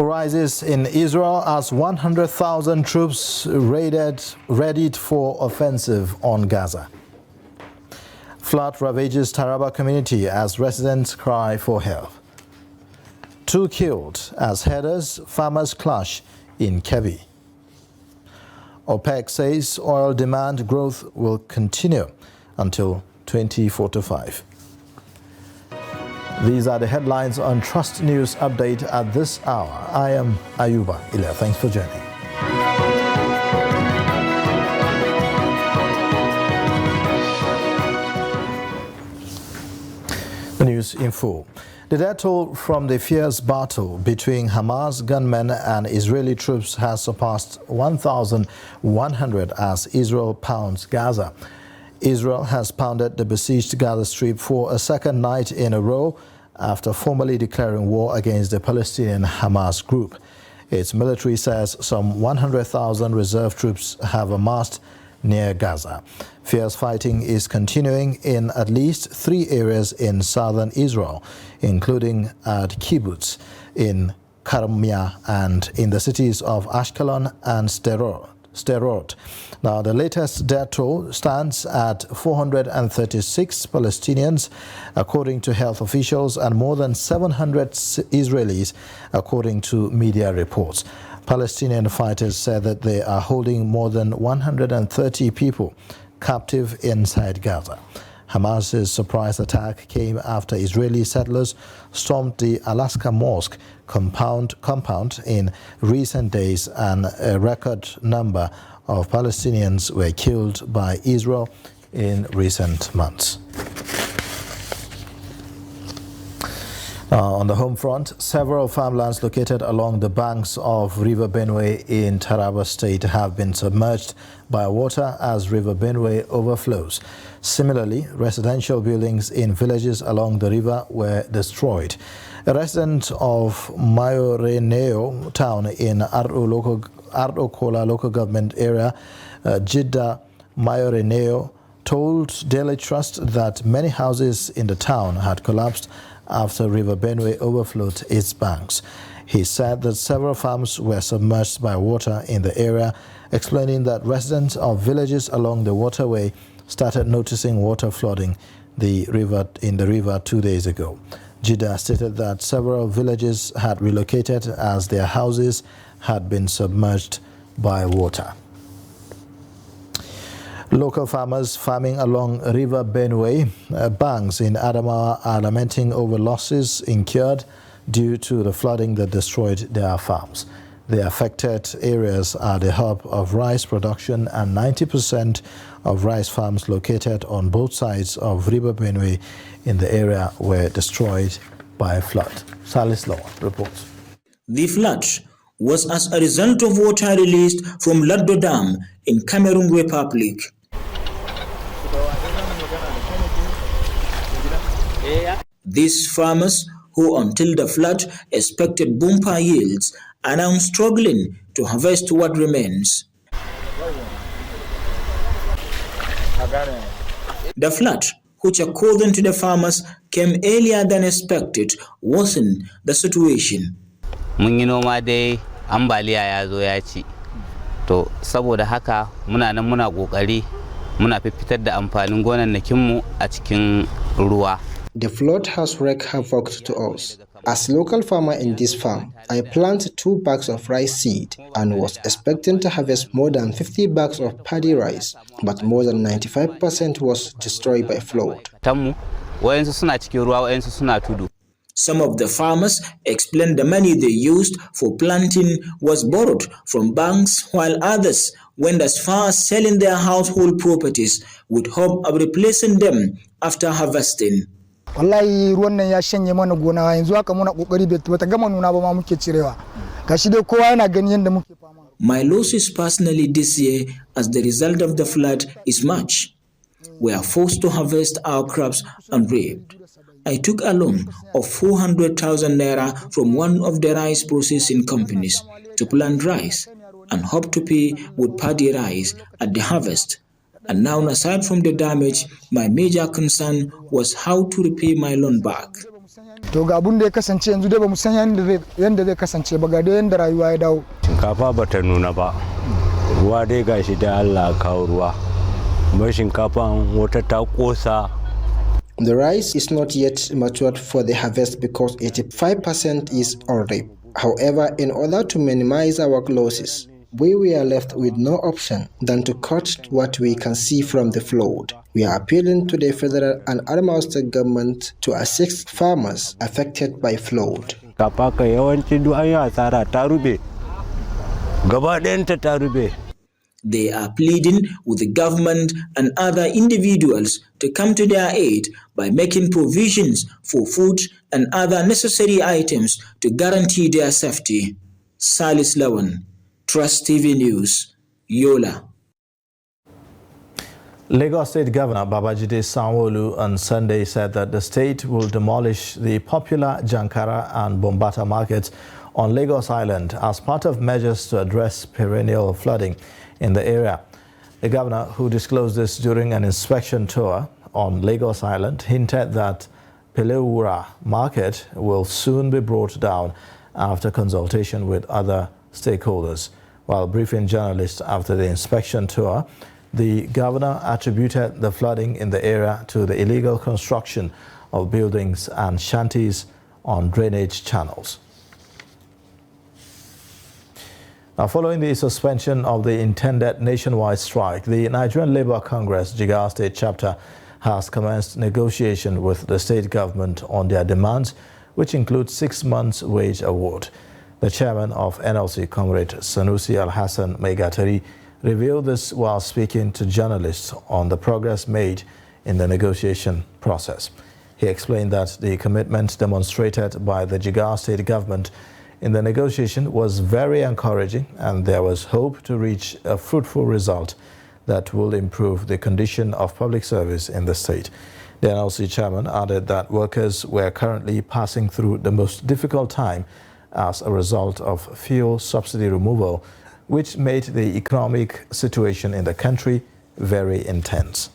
Rises in Israel as 100,000 troops readied for offensive on Gaza. Flood ravages Taraba community as residents cry for help. 2 killed as herders, farmers clash in Kebbi. OPEC says oil demand growth will continue until 2045. These are the headlines on Trust News Update at this hour. I am Ayuba Ila. Thanks for joining. The news in full. The death toll from the fierce battle between Hamas gunmen and Israeli troops has surpassed 1,100 as Israel pounds Gaza. Israel has pounded the besieged Gaza Strip for a second night in a row after formally declaring war against the Palestinian Hamas group. Its military says some 100,000 reserve troops have amassed near Gaza. Fierce fighting is continuing in at least 3 areas in southern Israel, including at Kibbutz, in Karmia, and in the cities of Ashkelon and Sderot. Now, the latest death toll stands at 436 Palestinians, according to health officials, and more than 700 Israelis, according to media reports. Palestinian fighters said that they are holding more than 130 people captive inside Gaza. Hamas's surprise attack came after Israeli settlers stormed the Alaska Mosque compound in recent days, and a record number of Palestinians were killed by Israel in recent months. On the home front, several farmlands located along the banks of River Benue in Taraba State have been submerged by water as River Benue overflows. Similarly, residential buildings in villages along the river were destroyed. A resident of Mayoreneo town in Ardokola local government area, Jidda Mayoreneo, told Daily Trust that many houses in the town had collapsed after River Benue overflowed its banks. He said that several farms were submerged by water in the area, explaining that residents of villages along the waterway started noticing water flooding the river 2 days ago. Jidda stated that several villages had relocated as their houses had been submerged by water. Local farmers farming along River Benue banks in Adamawa are lamenting over losses incurred due to the flooding that destroyed their farms. The affected areas are the hub of rice production, and 90% of rice farms located on both sides of River Benue in the area were destroyed by a flood. Salis Law reports. The flood was as a result of water released from Laddo Dam in Cameroon Republic. These farmers, who until the flood expected bumper yields, are now struggling to harvest what remains. The flood, which according to the farmers came earlier than expected, worsened the situation. Mun yi noma dai ambaliya ya zo ya ci. To saboda haka muna nan muna kokari muna fitar da amfanin gonannakinmu a cikin ruwa. The flood has wreaked havoc to us. As local farmer in this farm, I planted 2 bags of rice seed and was expecting to harvest more than 50 bags of paddy rice, but more than 95% was destroyed by flood. Some of the farmers explained the money they used for planting was borrowed from banks, while others went as far as selling their household properties with hope of replacing them after harvesting. Wallahi ruwan nan ya shanye mana gona, yanzu haka muna kokari bata gama nuna ba ma muke cirewa. Gashi dai kowa yana gani yanda muke fama. My losses personally this year as the result of the flood is much. We are forced to harvest our crops and reap. I took a loan of 400,000 naira from one of the rice processing companies to plant rice and hope to pay with paddy rice at the harvest. And now, aside from the damage, my major concern was how to repay my loan back. to ga abun da ya kasance yanzu dai ba mu san yanda zai kasance ba ga yanda rayuwa ya dawo. Shinkafa ba ta nuna ba, ruwa dai gashi da Allah kawo ruwa, mai shinkafan wata ta kosa. The rice is not yet matured for the harvest because 85% is on rape. However, in order to minimize our losses, we were left with no option than to cut what we can see from the flood. We are appealing to the federal and Adamawa state government to assist farmers affected by flood. Kafa ka yawanci duk an yi asara ta rube, gaba ɗayanta ta rube. They are pleading with the government and other individuals to come to their aid by making provisions for food and other necessary items to guarantee their safety. Salis Lawan, Trust TV News, Yola. Lagos State Governor Babajide Sanwo-Olu on Sunday said that the state will demolish the popular Jankara and Bombata markets on Lagos Island as part of measures to address perennial flooding in the area. The governor, who disclosed this during an inspection tour on Lagos Island, hinted that Pelewura Market will soon be brought down after consultation with other stakeholders. While briefing journalists after the inspection tour, the governor attributed the flooding in the area to the illegal construction of buildings and shanties on drainage channels. Now, following the suspension of the intended nationwide strike, the Nigerian Labour Congress Jigawa State Chapter has commenced negotiation with the state government on their demands, which include 6 months' wage award. The chairman of NLC, Comrade Sanusi Al-Hassan Maigatari, revealed this while speaking to journalists on the progress made in the negotiation process. He explained that the commitment demonstrated by the Jigawa State government in the negotiation was very encouraging, and there was hope to reach a fruitful result that will improve the condition of public service in the state. The NLC chairman added that workers were currently passing through the most difficult time as a result of fuel subsidy removal, which made the economic situation in the country very intense.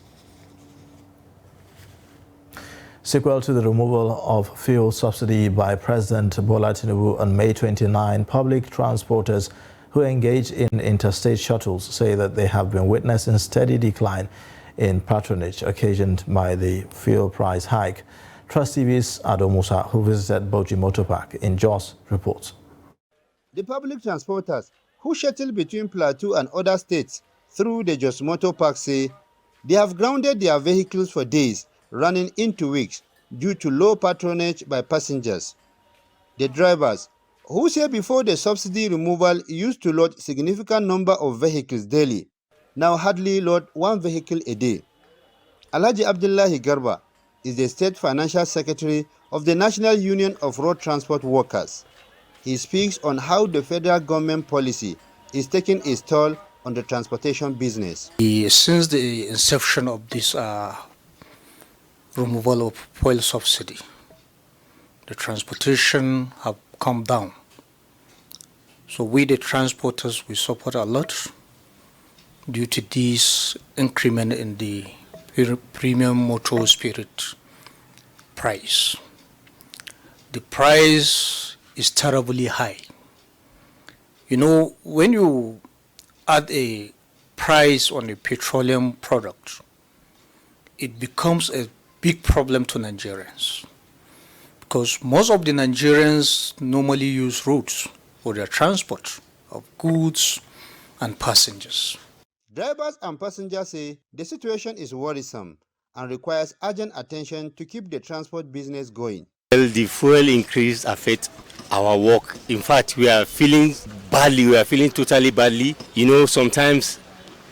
Sequel to the removal of fuel subsidy by President Bola Tinubu on May 29, public transporters who engage in interstate shuttles say that they have been witnessing steady decline in patronage occasioned by the fuel price hike. Trust TV's Ado Musa, who visited Bauchi Motor Park in Jos, reports. The public transporters who shuttle between Plateau and other states through the Jos Motor Park say they have grounded their vehicles for days, running into weeks due to low patronage by passengers. The drivers, who say before the subsidy removal used to load significant number of vehicles daily, now hardly load one vehicle a day. Alhaji Abdullahi Garba is the State Financial Secretary of the National Union of Road Transport Workers. He speaks on how the federal government policy is taking its toll on the transportation business. Since the inception of this removal of fuel subsidy, the transportation have come down. So we, the transporters, we support a lot due to this increment in the premium motor spirit price. The price is terribly high. You know, when you add a price on a petroleum product, it becomes a big problem to Nigerians, because most of the Nigerians normally use roads for their transport of goods and passengers. Drivers and passengers say the situation is worrisome and requires urgent attention to keep the transport business going. Well, the fuel increase affects our work. In fact, we are feeling badly. We are feeling totally badly. You know, sometimes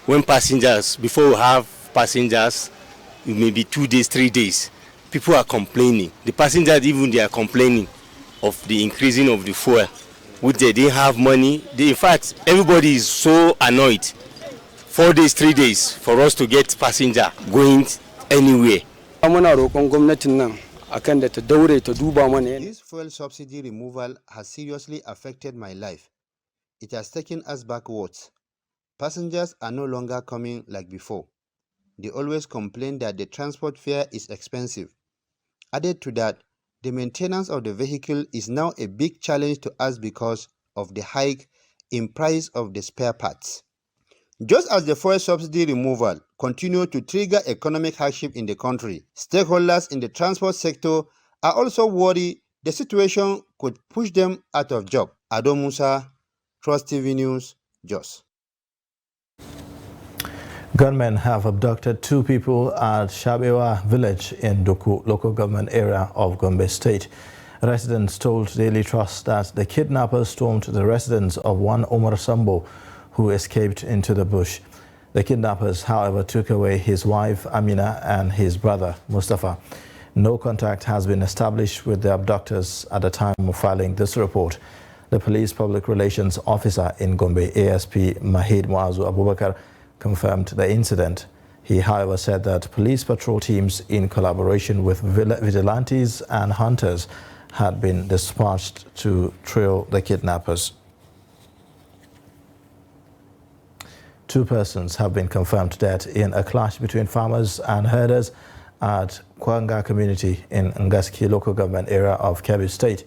when passengers, before we have passengers, maybe 2 days, 3 days, people are complaining. The passengers, even they are complaining of the increasing of the fuel, which they didn't have money. In fact, everybody is so annoyed. 4 days, 3 days for us to get passenger going anywhere. This fuel subsidy removal has seriously affected my life. It has taken us backwards. Passengers are no longer coming like before. They always complain that the transport fare is expensive. Added to that, the maintenance of the vehicle is now a big challenge to us because of the hike in price of the spare parts. Just as the fuel subsidy removal continues to trigger economic hardship in the country, stakeholders in the transport sector are also worried the situation could push them out of job. Ado Musa, Trust TV News, Jos. Gunmen have abducted 2 people at Shabewa village in Doku local government area of Gombe State. Residents told Daily Trust that the kidnappers stormed the residence of one Omar Sambo, who escaped into the bush. The kidnappers, however, took away his wife Amina and his brother Mustafa. No contact has been established with the abductors at the time of filing this report. The police public relations officer in Gombe, ASP Mahid Muazu Abubakar, confirmed the incident. He, however, said that police patrol teams in collaboration with vigilantes and hunters had been dispatched to trail the kidnappers. 2 persons have been confirmed dead in a clash between farmers and herders at Kwanga community in Ngaski local government area of Kebbi State.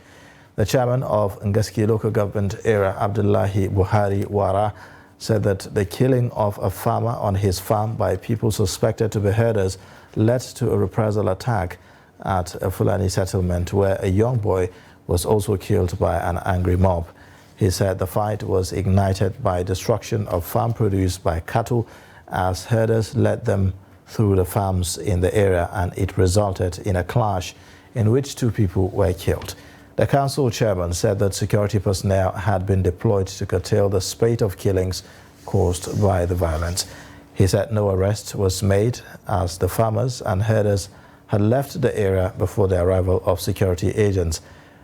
The chairman of Ngaski local government area, Abdullahi Buhari Wara, said that the killing of a farmer on his farm by people suspected to be herders led to a reprisal attack at a Fulani settlement where a young boy was also killed by an angry mob. He said the fight was ignited by destruction of farm produce by cattle as herders led them through the farms in the area, and it resulted in a clash in which 2 people were killed. The council chairman said that security personnel had been deployed to curtail the spate of killings caused by the violence. He said no arrest was made as the farmers and herders had left the area before the arrival of security agents.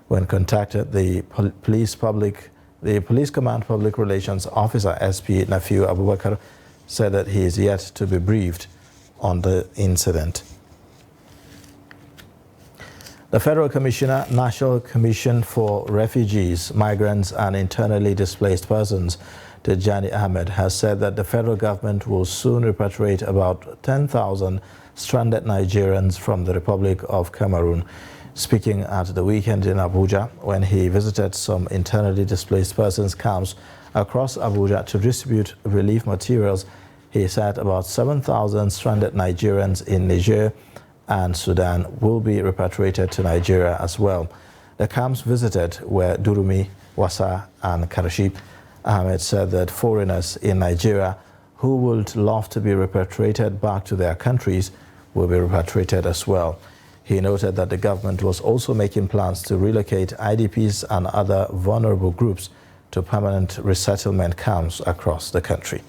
When contacted, the police command public relations officer SP Nafiu Abubakar said that he is yet to be briefed on the incident. The Federal Commissioner, National Commission for Refugees, Migrants and Internally Displaced Persons, Tijani Ahmed, has said that the federal government will soon repatriate about 10,000 stranded Nigerians from the Republic of Cameroon. Speaking at the weekend in Abuja, when he visited some internally displaced persons camps across Abuja to distribute relief materials, he said about 7,000 stranded Nigerians in Niger and Sudan will be repatriated to Nigeria as well. The camps visited were Durumi, Wassa and Karachi. Ahmed said that foreigners in Nigeria who would love to be repatriated back to their countries will be repatriated as well. He noted that the government was also making plans to relocate IDPs and other vulnerable groups to permanent resettlement camps across the country.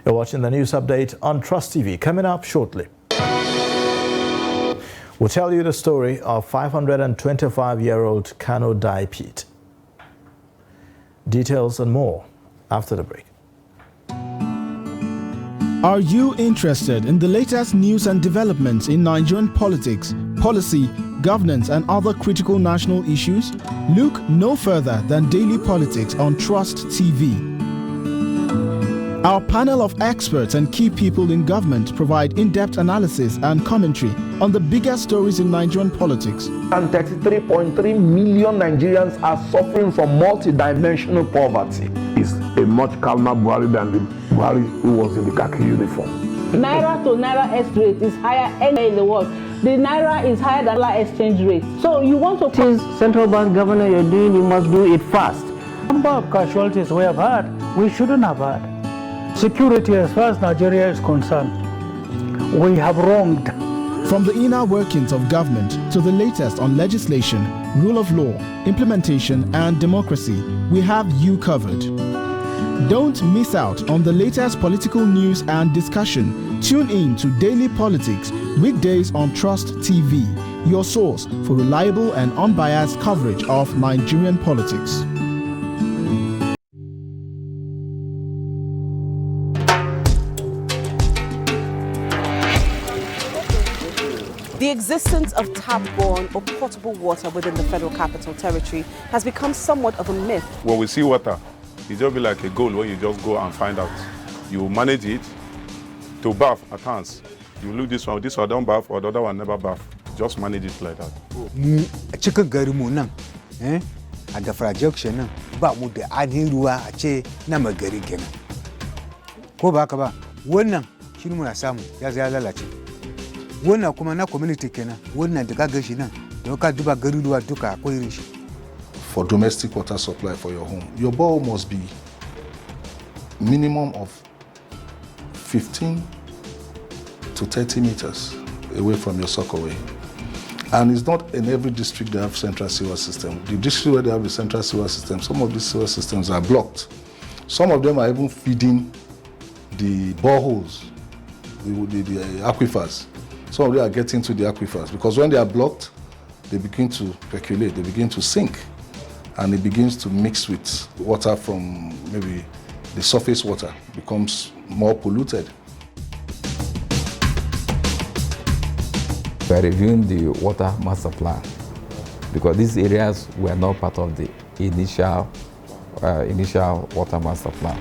You're watching the news update on Trust TV. Coming up shortly, we'll tell you the story of 525-year-old Kano Dye Pit. Details and more after the break. Are you interested in the latest news and developments in Nigerian politics, policy, governance and other critical national issues? Look no further than Daily Politics on Trust TV. Our panel of experts and key people in government provide in-depth analysis and commentary on the biggest stories in Nigerian politics. And 33.3 million Nigerians are suffering from multidimensional poverty. It's a much calmer Buhari than the Buhari who was in the khaki uniform. Naira to Naira X rate is higher anywhere in the world. The Naira is higher than dollar exchange rate. So you want to please central bank governor you're doing, you must do it fast. Number of casualties we have had, we shouldn't have had. Security as far as Nigeria is concerned, we have wronged. From the inner workings of government to the latest on legislation, rule of law, implementation and democracy, we have you covered. Don't miss out on the latest political news and discussion. Tune in to Daily Politics, weekdays on Trust TV, your source for reliable and unbiased coverage of Nigerian politics. The existence of tap-borne or potable water within the Federal Capital Territory has become somewhat of a myth. When we see water, it just be like a goal where you just go and find out. You manage it to bath at times. You look this one don't bath, or the other one never bath. Just manage it like that. Cikin garinmu nan, a Gafra Junction nan, ba mu da ainihin ruwa a ce na magari kenan. Ko ba haka ba, wannan shi muna samu ya lalace. Wannan kuma na community kenan, wannan da kaga shi nan, don ka duba garuruwa duka akwai irin shi. For domestic water supply for your home, your bore must be minimum of 15 to 30 meters away from your sockaway. And it's not in every district they have central sewer system. The district where they have the central sewer system, some of these sewer systems are blocked. Some of them are even feeding the boreholes, the aquifers. Some of them are getting to the aquifers because when they are blocked, they begin to percolate, they begin to sink, and it begins to mix with water from maybe the surface water, becomes more polluted. We are reviewing the water master plan because these areas were not part of the initial water master plan.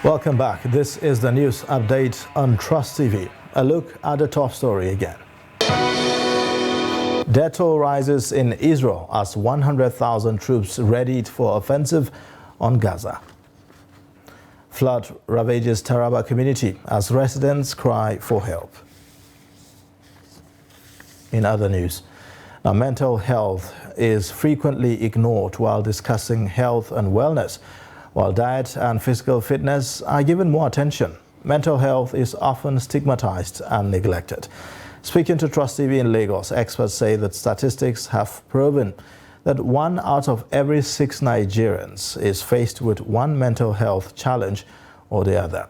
Welcome back. This is the news update on Trust TV. A look at the top story again. Death toll rises in Israel as 100,000 troops readied for offensive on Gaza. Flood ravages Taraba community as residents cry for help. In other news, now mental health is frequently ignored while discussing health and wellness, while diet and physical fitness are given more attention. Mental health is often stigmatized and neglected. Speaking to Trust TV in Lagos, experts say that statistics have proven that 1 out of every 6 Nigerians is faced with one mental health challenge or the other.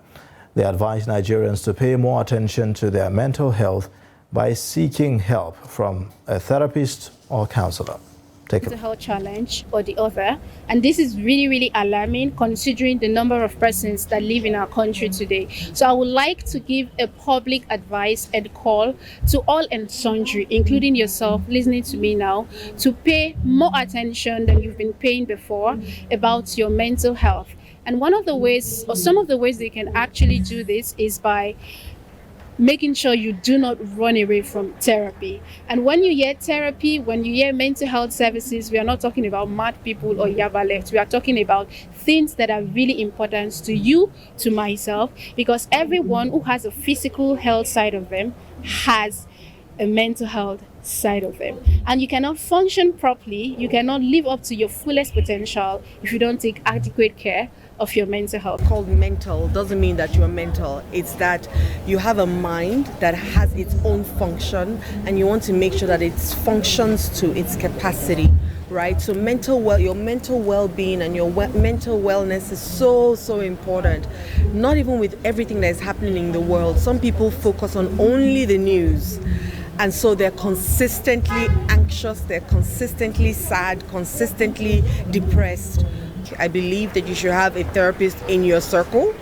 They advise Nigerians to pay more attention to their mental health by seeking help from a therapist or counselor. Mental health challenge or the other, and this is really alarming considering the number of persons that live in our country today. So I would like to give a public advice and call to all and sundry, including yourself listening to me now, to pay more attention than you've been paying before about your mental health. And one of the ways, or some of the ways they can actually do this, is by making sure you do not run away from therapy. And when you hear therapy, when you hear mental health services, we are not talking about mad people or yaba left. We are talking about things that are really important to you, to myself, because everyone who has a physical health side of them has a mental health side of them. And you cannot function properly, you cannot live up to your fullest potential if you don't take adequate care of your mental health. Called mental doesn't mean that you're mental. It's that you have a mind that has its own function and you want to make sure that it functions to its capacity, right? So your mental well-being and your mental wellness is so important. Not even with everything that is happening in the world. Some people focus on only the news. And so they're consistently anxious, they're consistently sad, consistently depressed. I believe that you should have a therapist in your circle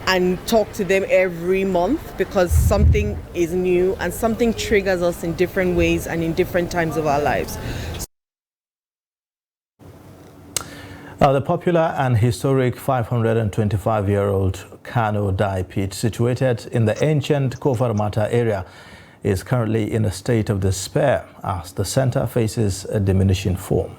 and talk to them every month because something is new and something triggers us in different ways and in different times of our lives. The popular and historic 525-year-old Kano dye pit situated in the ancient Kofarmata area is currently in a state of despair as the center faces a diminishing form.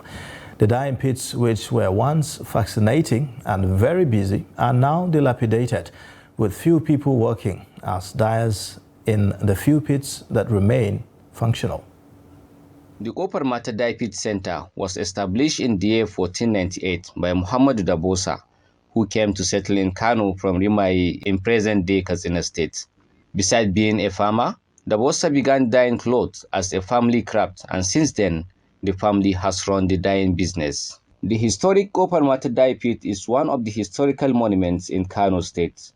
The dyeing pits, which were once fascinating and very busy, are now dilapidated with few people working as dyers in the few pits that remain functional. The Kofar Mata Dye Pit Center was established in the year 1498 by Muhammadu Dabosa, who came to settle in Kano from Rimayi in present-day Katsina State. Besides being a farmer, Dabosa began dyeing clothes as a family craft, and since then, the family has run the dyeing business. The historic Kofar Mata Dye Pit is one of the historical monuments in Kano State.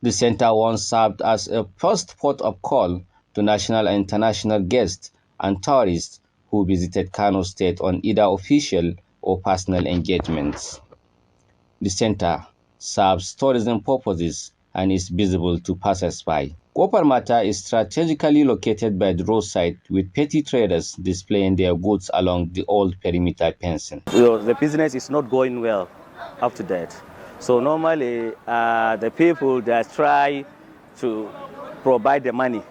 The center once served as a first port of call to national and international guests and tourists who visited Kano State on either official or personal engagements. The center serves tourism purposes and is visible to passers-by. Kopar Mata is strategically located by the roadside, with petty traders displaying their goods along the old perimeter fencing. The business is not going well up to date. So normally the people that try to provide the money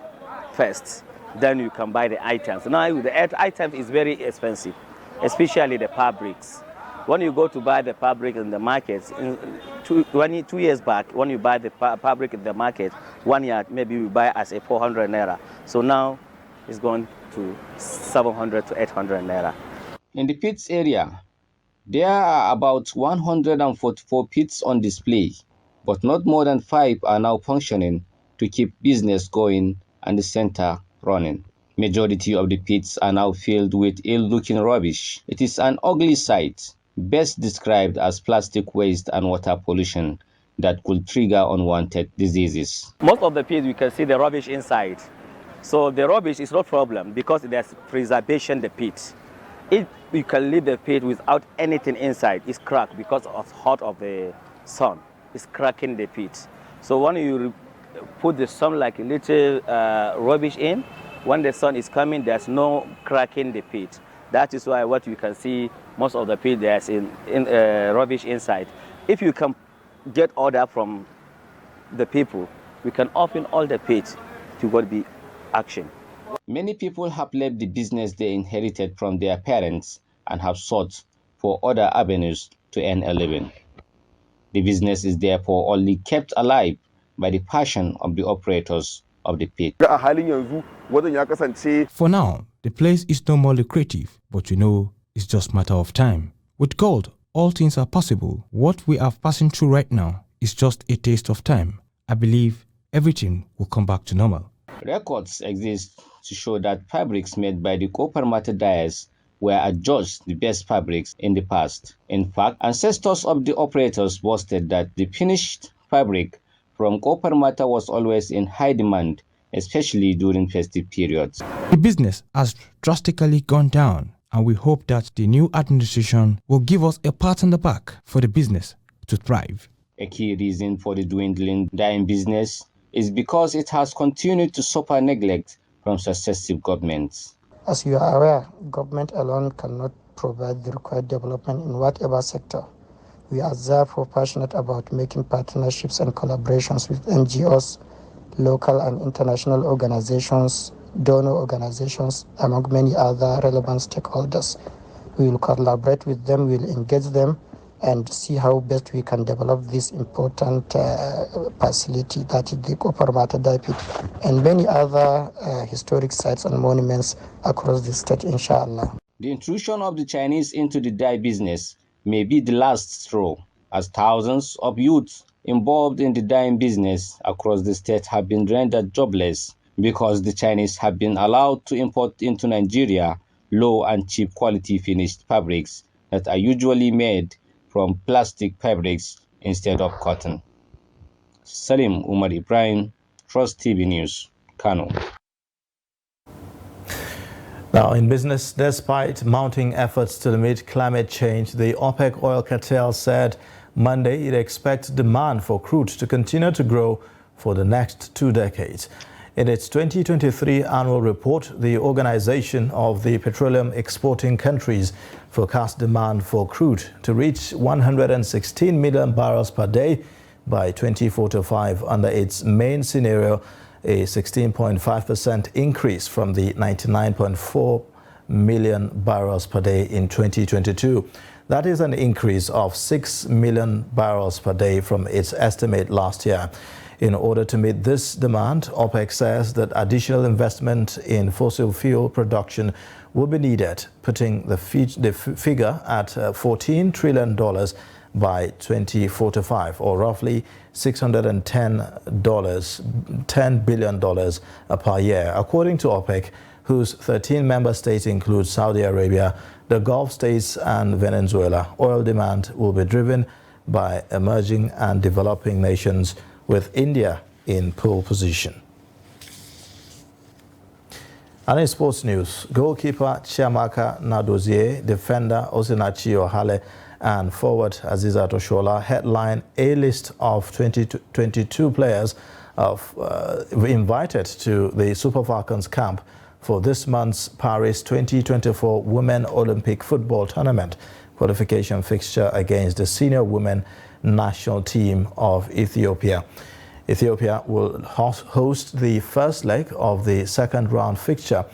first, then you can buy the items. Now the items is very expensive, especially the fabrics. When you go to buy the fabric in the markets, 2 years back, when you buy the fabric in the market, 1 year maybe you buy as a 400 naira. So now it's going to 700 to 800 naira. In the pits area, there are about 144 pits on display, but not more than 5 are now functioning to keep business going and the center running. Majority of the pits are now filled with ill-looking rubbish. It is an ugly sight, best described as plastic waste and water pollution that could trigger unwanted diseases. Most of the pits, we can see the rubbish inside. So the rubbish is not a problem because there's preservation the pit. If you can leave the pit without anything inside, it's cracked because of hot of the sun. It's cracking the pit. So when you put the sun like a little rubbish in, when the sun is coming, there's no cracking the pit. That is why what you can see, most of the pit there's in rubbish inside. If you can get order from the people, we can open all the pits to what be action. Many people have left the business they inherited from their parents and have sought for other avenues to earn a living. The business is therefore only kept alive by the passion of the operators of the pit. For now, the place is no more lucrative, but you know, it's just a matter of time. With gold, all things are possible. What we are passing through right now is just a taste of time. I believe everything will come back to normal. Records exist to show that fabrics made by the Kopar Mata dyers were adjudged the best fabrics in the past. In fact, ancestors of the operators boasted that the finished fabric from Kopar Mata was always in high demand, especially during festive periods. The business has drastically gone down, and we hope that the new administration will give us a pat on the back for the business to thrive. A key reason for the dwindling dyeing business is because it has continued to suffer neglect from successive governments. As you are aware, government alone cannot provide the required development in whatever sector. We are therefore passionate about making partnerships and collaborations with NGOs, local and international organizations, donor organizations, among many other relevant stakeholders. We will collaborate with them, we will engage them, and see how best we can develop this important facility that is the Kopar Mata dye pit and many other historic sites and monuments across the state, inshallah. The intrusion of the Chinese into the dye business may be the last straw, as thousands of youths involved in the dyeing business across the state have been rendered jobless because the Chinese have been allowed to import into Nigeria low and cheap quality finished fabrics that are usually made from plastic fabrics instead of cotton. Salim Umar Ibrahim, Trust TV News, Kano. Now, in business, despite mounting efforts to limit climate change, the OPEC oil cartel said Monday it expects demand for crude to continue to grow for the next 2 decades. In its 2023 annual report, the Organization of the Petroleum Exporting Countries forecast demand for crude to reach 116 million barrels per day by 2045 under its main scenario, a 16.5% increase from the 99.4 million barrels per day in 2022. That is an increase of 6 million barrels per day from its estimate last year. In order to meet this demand, OPEC says that additional investment in fossil fuel production will be needed, putting the figure at $14 trillion by 2045, or roughly $610 billion per year. According to OPEC, whose 13 member states include Saudi Arabia, the Gulf states and Venezuela, oil demand will be driven by emerging and developing nations, with India in pole position. And in sports news, goalkeeper Chiamaka Nadozie, defender Osinachi Ohale, and forward Azizat Oshola headline a list of 22 players invited to the Super Falcons camp for this month's Paris 2024 Women Olympic Football Tournament qualification fixture against the senior women national team of Ethiopia. Ethiopia will host the first leg of the second round fixture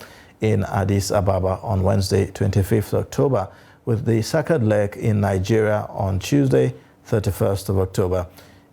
in Addis Ababa on Wednesday, 25th October, with the second leg in Nigeria on Tuesday, 31st of October.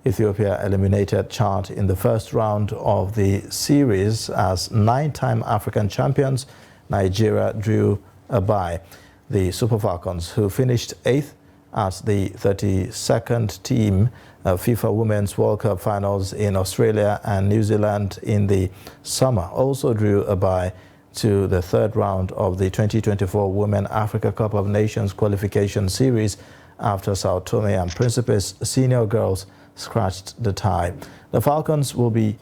Ethiopia eliminated Chad in the first round of the series as 9-time African champions. Nigeria drew a bye. The Super Falcons, who finished 8th at the 32nd team FIFA Women's World Cup finals in Australia and New Zealand in the summer, also drew a bye to the third round of the 2024 Women Africa Cup of Nations qualification series after Sao Tome and Principe's senior girls scratched the tie. The Falcons will be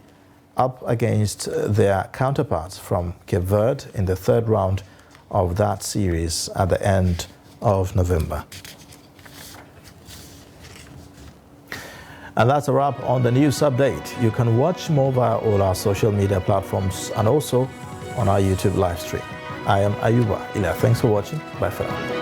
up against their counterparts from Cape Verde in the third round of that series at the end of November. And that's a wrap on the news update. You can watch more via all our social media platforms and also on our YouTube live stream. I am Ayuba Ila. Thanks for watching. Bye for now.